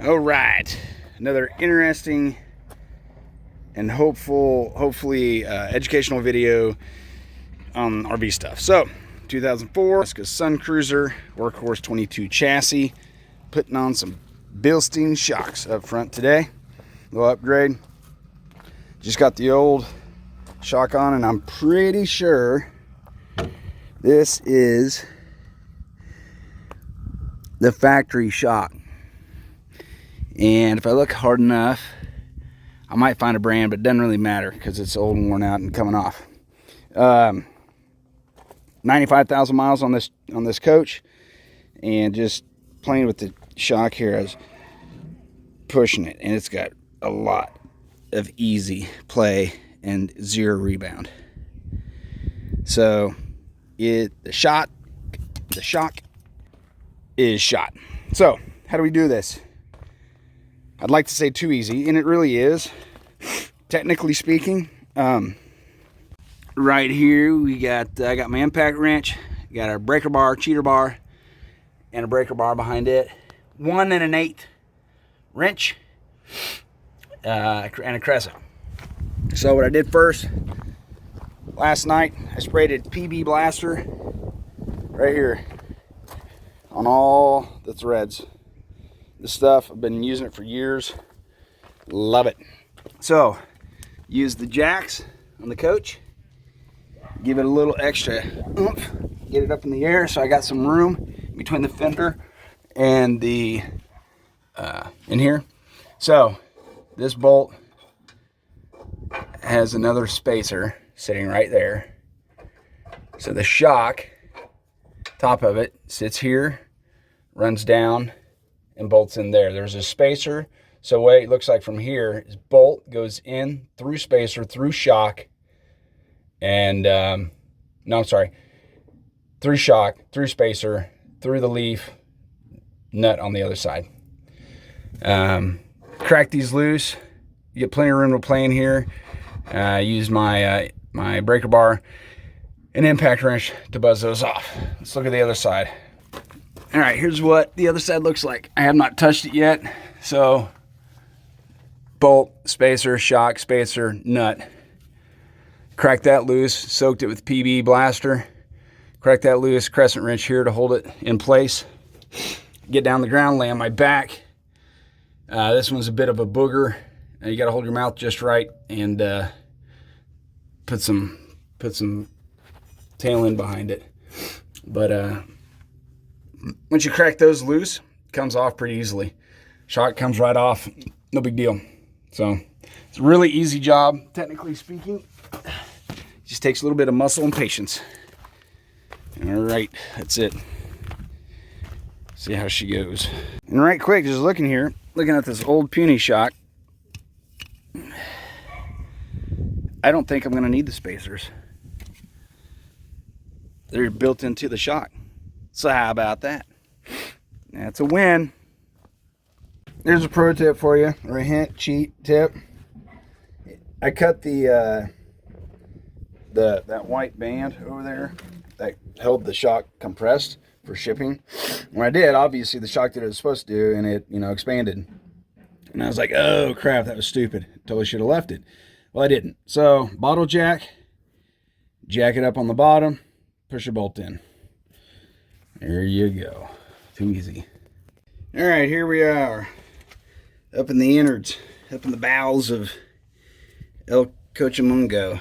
All right, another interesting and hopefully educational video on RV stuff. So 2004 Itasca Suncruiser Workhorse 22 chassis, putting on some Bilstein shocks up front today. A little upgrade. Just got the old shock on, and I'm pretty sure this is the factory shock. And if I look hard enough, I might find a brand, but it doesn't really matter because it's old and worn out and coming off. 95,000 miles on this coach, and just playing with the shock here, I was pushing it, and it's got a lot of easy play and zero rebound. So the shock is shot. So how do we do this? I'd like to say too easy, and it really is, technically speaking. Right here we got I got my impact wrench, got our breaker bar, cheater bar, and a breaker bar behind it, 1 1/8 wrench, and a crescent. So what I did first, last night, I sprayed a PB blaster right here on all the threads. This stuff, I've been using it for years. Love it. So, use the jacks on the coach. Give it a little extra oomph. Get it up in the air so I got some room between the fender and the in here. So, this bolt has another spacer sitting right there. So the shock, top of it, sits here, runs down, and bolts in there. There's a spacer, so what it looks like from here is bolt goes in through spacer, through shock, and through shock, through spacer, through the leaf, nut on the other side. Crack these loose. You get plenty of room to play in here. Use my my breaker bar and impact wrench to buzz those off. Let's look at the other side. All right, here's what the other side looks like. I have not touched it yet. So bolt, spacer, shock, spacer, nut. Crack that loose, soaked it with PB blaster. Crack that loose, crescent wrench here to hold it in place. Get down the ground, lay on my back. This one's a bit of a booger. You got to hold your mouth just right and put some tail end behind it. But once you crack those loose, it comes off pretty easily. Shock comes right off, no big deal. So it's a really easy job, technically speaking. It just takes a little bit of muscle and patience. All right, that's it. See how she goes. And right quick, just looking here, looking at this old puny shock, I don't think I'm gonna need the spacers. They're built into the shock. So how about that? That's a win. There's a pro tip for you, or a hint, cheat tip. I cut that white band over there that held the shock compressed for shipping. When I did, obviously the shock did what it was supposed to do, and it, expanded. And I was like, oh crap, that was stupid. Totally should have left it. Well, I didn't. So bottle jack it up on the bottom, push your bolt in. There you go. Too easy. All right, here we are. Up in the innards, up in the bowels of El Cochamungo.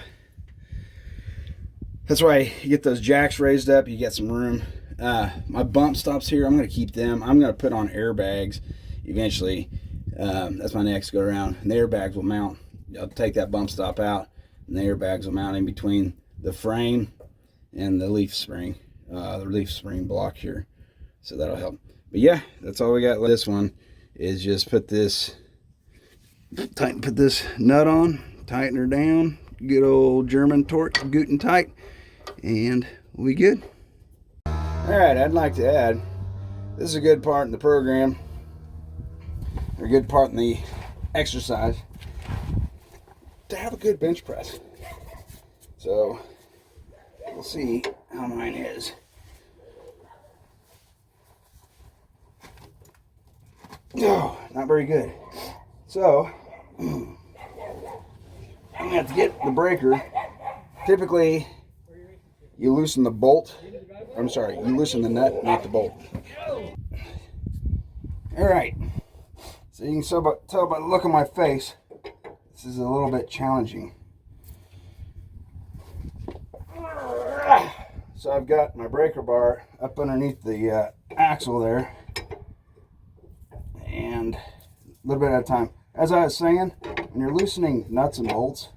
That's why you get those jacks raised up, you get some room. My bump stops here, I'm going to keep them. I'm going to put on airbags eventually. That's my next go around. And the airbags will mount. I'll take that bump stop out, and the airbags will mount in between the frame and the leaf spring block here. So that'll help. But yeah, that's all we got. This one is just put this nut on, tighten her down, good old German torque, Guten tight, and we good. All right, I'd like to add, this is a good part in the program, or a good part in the exercise, to have a good bench press. So we'll see how mine is. Oh, not very good. So I'm gonna have to get the breaker. Typically, you loosen the bolt. I'm sorry, you loosen the nut, not the bolt. All right. So you can tell by the look on my face, this is a little bit challenging. So I've got my breaker bar up underneath the axle there, and a little bit at a time. As I was saying, when you're loosening nuts and bolts,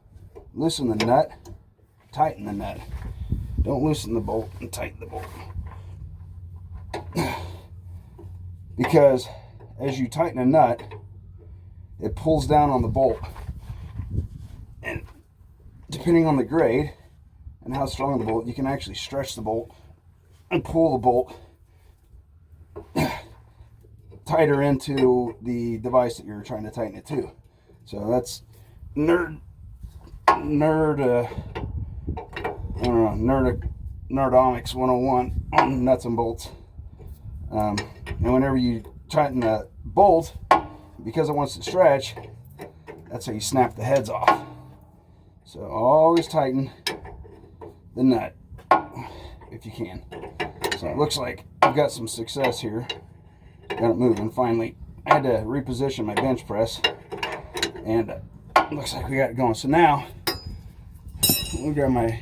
loosen the nut, tighten the nut. Don't loosen the bolt and tighten the bolt. Because as you tighten a nut, it pulls down on the bolt. And depending on the grade and how strong the bolt, you can actually stretch the bolt and pull the bolt tighter into the device that you're trying to tighten it to. So that's nerdomics 101 on nuts and bolts. And whenever you tighten the bolt, because it wants to stretch, that's how you snap the heads off. So always tighten the nut if you can. So it looks like I've got some success here. Got it moving finally. I had to reposition my bench press, and it looks like we got it going. So now we'll grab my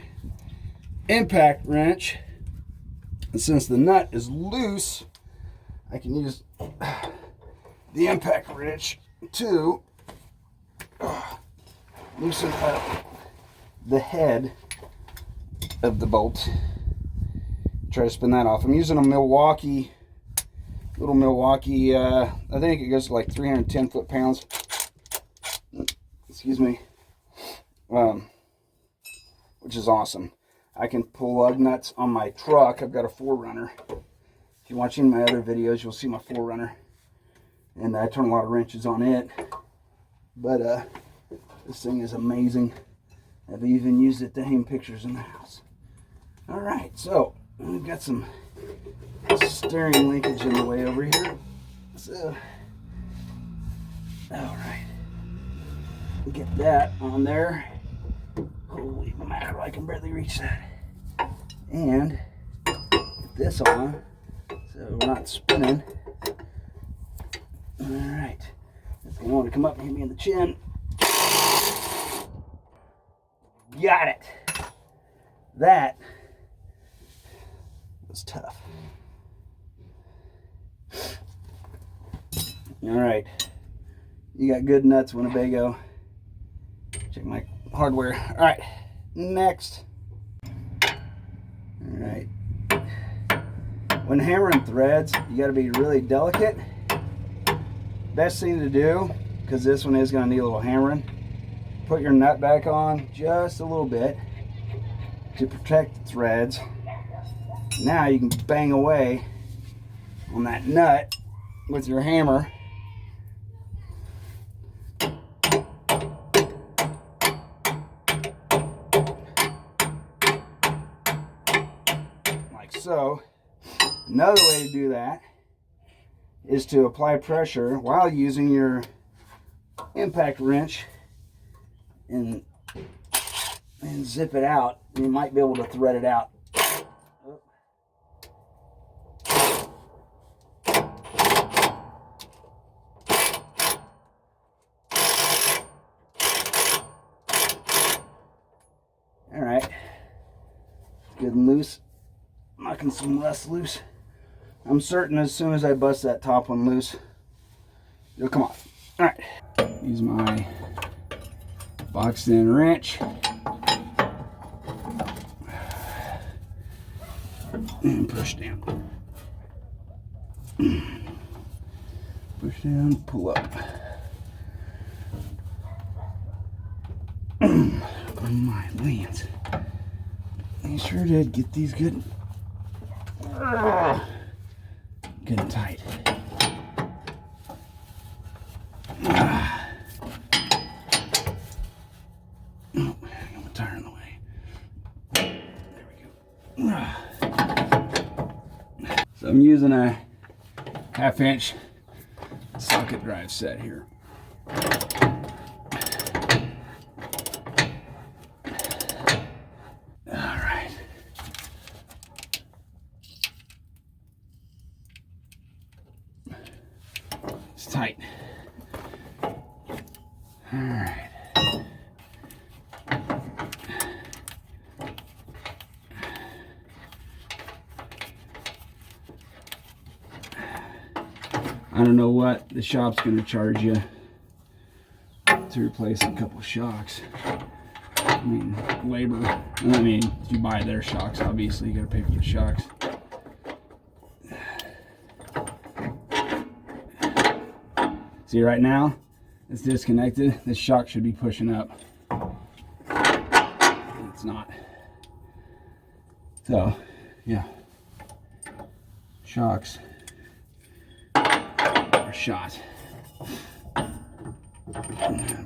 impact wrench, and since the nut is loose, I can use the impact wrench to loosen up the head of the bolt. Try to spin that off. I'm using a Milwaukee, I think it goes to like 310 foot-pounds. Excuse me. Which is awesome. I can pull lug nuts on my truck. I've got a 4Runner. If you're watching my other videos, you'll see my 4Runner. And I turn a lot of wrenches on it. But this thing is amazing. I've even used it to hang pictures in the house. Alright, so we've got some steering linkage in the way over here. So, alright. Get that on there. Holy mackerel, I can barely reach that. And get this on so we're not spinning. Alright. If you want to come up and hit me in the chin. Got it. That was tough. Alright. You got good nuts, Winnebago. Check my hardware. Alright. Next. Alright. When hammering threads, you got to be really delicate. Best thing to do, because this one is going to need a little hammering, put your nut back on just a little bit to protect the threads. Now you can bang away on that nut with your hammer. Like so. Another way to do that is to apply pressure while using your impact wrench and zip it out. You might be able to thread it out. good and loose. Knocking some less loose. I'm certain as soon as I bust that top one loose, it'll come off. All right. Use my boxed in wrench. And push down. Push down, pull up. Oh my lands. They sure did get these good and tight. Oh, I got my tire in the way. There we go. So I'm using a 1/2 inch socket drive set here. All right. It's tight. All right. I don't know what the shop's going to charge you to replace a couple shocks. I mean, labor. I mean, if you buy their shocks, obviously you got to pay for the shocks. See, right now it's disconnected. This shock should be pushing up. It's not. So, yeah, shocks are shot.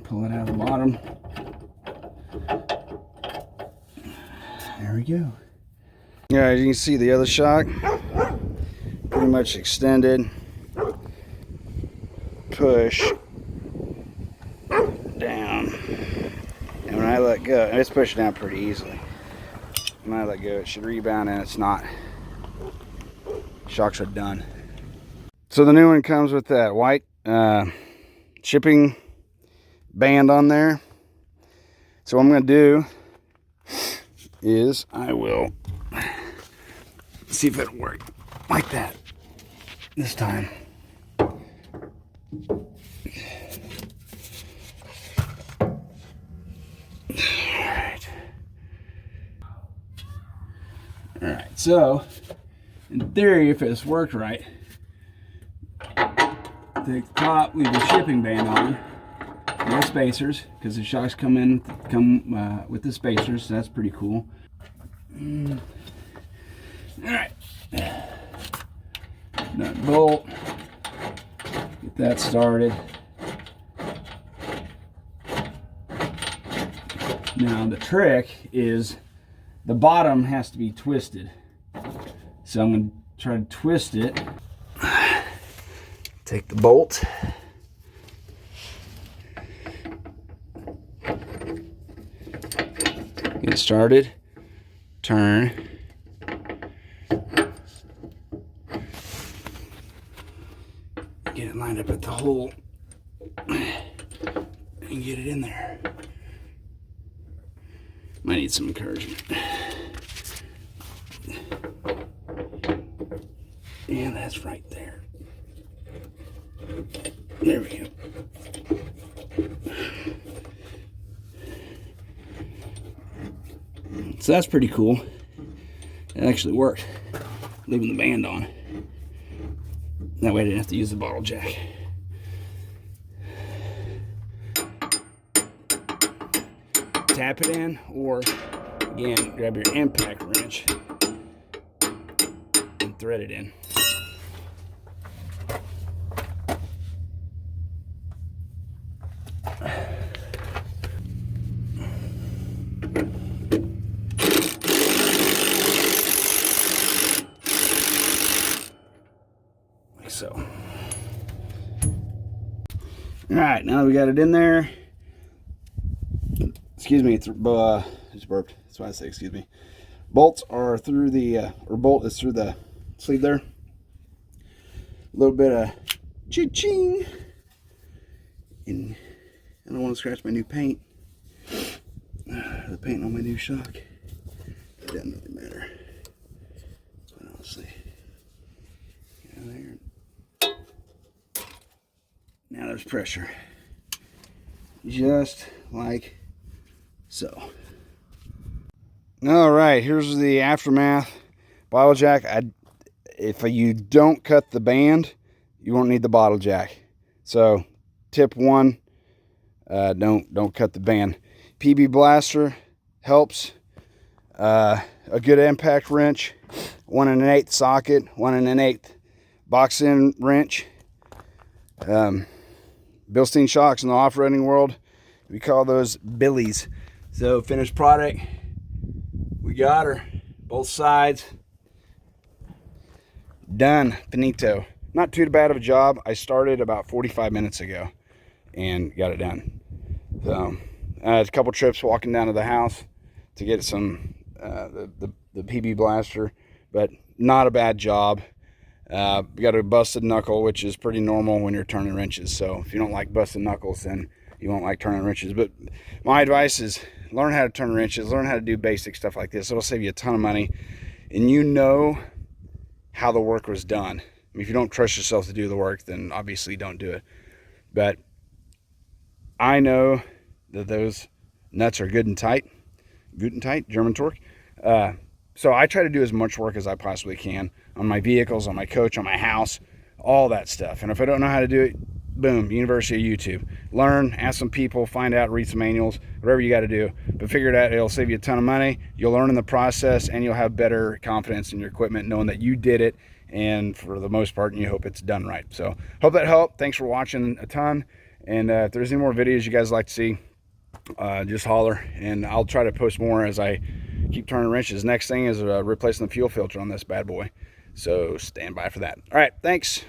Pull it out of the bottom. There we go. Yeah, as you can see, the other shock pretty much extended. Push down, and when I let go, and it's pushing down pretty easily. When I let go, it should rebound, and it's not. Shocks are done. So the new one comes with that white shipping band on there. So what I'm going to do is I will see if it'll work like that this time. Alright, so in theory, if it's worked right, take the top, leave the shipping band on, no spacers, because the shocks come with the spacers, so that's pretty cool. Alright, nut bolt, get that started. Now the trick is the bottom has to be twisted. So I'm going to try to twist it. Take the bolt. Get it started. Turn. Get it lined up at the hole. And get it in there. Might need some encouragement. And that's right there. There we go. So that's pretty cool. It actually worked. Leaving the band on. That way I didn't have to use the bottle jack. Tap it in, or again, grab your impact wrench and thread it in. Like so. All right, now that we got it in there. Excuse me, it's just burped. That's why I say excuse me. Bolts are through the, or bolt is through the sleeve there. A little bit of cha-ching. And I don't want to scratch my new paint. The paint on my new shock. doesn't really matter. But honestly, get out there. Now there's pressure, just like so. All right, here's the aftermath. Bottle jack. If you don't cut the band, you won't need the bottle jack. So, tip 1, don't cut the band. PB blaster helps. A good impact wrench, 1 1/8 socket, 1 1/8 box end wrench. Bilstein shocks in the off-roading world, we call those billies. So finished product, we got her, both sides, done, finito. Not too bad of a job. I started about 45 minutes ago and got it done. So a couple trips walking down to the house to get some the PB blaster, but not a bad job. We got a busted knuckle, which is pretty normal when you're turning wrenches. So if you don't like busted knuckles, then you won't like turning wrenches. But my advice is learn how to turn wrenches, learn how to do basic stuff like this. It'll save you a ton of money, and you know how the work was done. I mean, if you don't trust yourself to do the work, then obviously don't do it. But I know that those nuts are good and tight, German torque. So I try to do as much work as I possibly can on my vehicles, on my coach, on my house, all that stuff. And if I don't know how to do it, boom, University of YouTube. Learn, ask some people, find out, read some manuals, whatever you got to do. But figure it out. It'll save you a ton of money. You'll learn in the process, and you'll have better confidence in your equipment, knowing that you did it, and for the most part, you hope it's done right. So hope that helped. Thanks for watching a ton. And if there's any more videos you guys like to see, just holler, and I'll try to post more as I keep turning wrenches. Next thing is replacing the fuel filter on this bad boy. So stand by for that. All right, thanks.